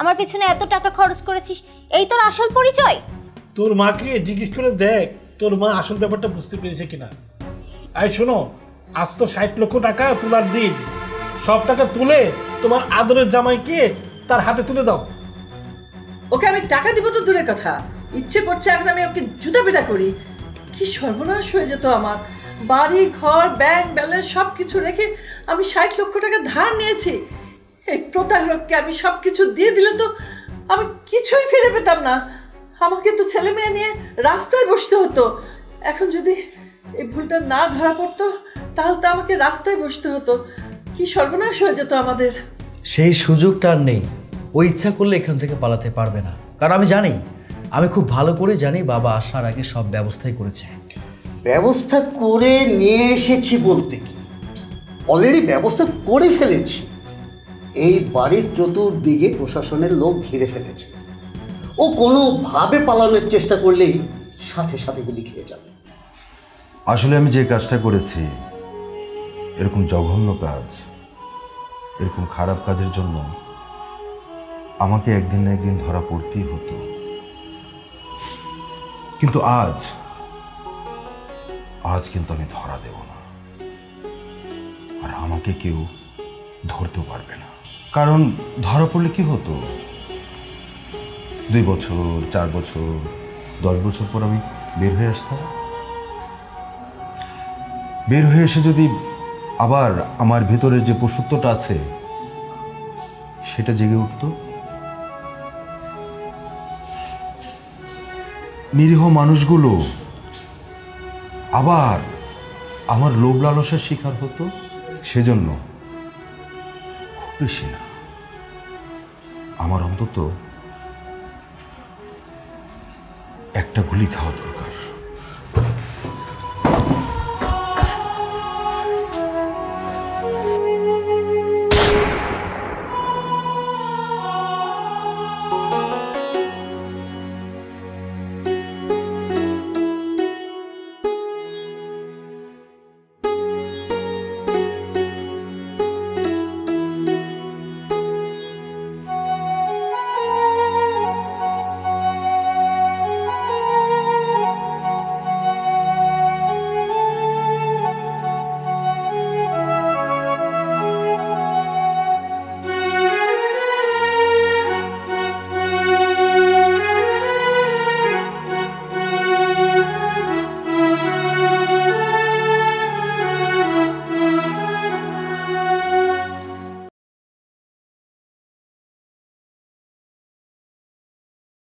আমার পেছনে এত টাকা খরচ করেছিস, এই তোর আসল পরিচয়? তোর মাকে জিজ্ঞেস করে দেখ তোর মা আসল ব্যাপারটা বুঝতে পেরেছে কিনা। এই শোনো, আজ তো 60 লক্ষ টাকা তোলার দিন। সব টাকা তুলে তোমার আদরের জামাইকে তার হাতে তুলে দাও। ওকে আমি টাকা দিব তো দূরের কথা, ইচ্ছে করছে এখন আমি ওকে জুতা পিটা করি। কি সর্বনাশ হয়ে যেত আমার! বাড়ি ঘর ব্যাংক ব্যালেন্স সব কিছু রেখে আমি 60 লক্ষ টাকা ধার নিয়েছি। এই প্রতারককে আমি সব কিছু দিয়ে দিলে তো আমি কিছুই ফিরে পেতাম না। আমাকে তো ছেলে মেয়ে নিয়ে রাস্তায় বসতে হতো। এখন যদি এই ভুলটা না ধরা পড়তো তাহলে তো আমাকে রাস্তায় বসতে হতো। কি সর্বনাশ হয়ে যেত আমাদের। সেই সুযোগটা আর নেই। ও ইচ্ছা করলে এখান থেকে পালাতে পারবে না, কারণ আমি খুব ভালো করে জানি বাবা আসার আগে সব ব্যবস্থাই করেছে। ব্যবস্থা করে নিয়ে এসেছি বলতে কি, অলরেডি ব্যবস্থা করে ফেলেছি। এই বাড়ির চতুর্দিকে প্রশাসনের লোক ঘিরে ফেলেছে। ও কোনোভাবে পালানোর চেষ্টা করলেই সাথে সাথে গুলি খেয়ে যাবে। আসলে আমি যে কাজটা করেছি, এরকম জঘন্য কাজ, এরকম খারাপ কাজের জন্য আমাকে একদিন না একদিন ধরা পড়তেই হতো। কিন্তু আজ কিন্তু আমি ধরা দেব না, আর আমাকে কেউ ধরতেও পারবে না। কারণ ধরা পড়লে কি হতো, 2 বছর, 4 বছর, 10 বছর পর আমি বের হয়ে আসতাম। বের হয়ে এসে যদি আবার আমার ভেতরের যে পশুত্বটা আছে সেটা জেগে উঠতো, নিরীহ মানুষগুলো আবার আমার লোভ লালসার শিকার হতো। সেজন্য খুব বেশি না, আমার অন্তত একটা গুলি খাওয়া দরকার।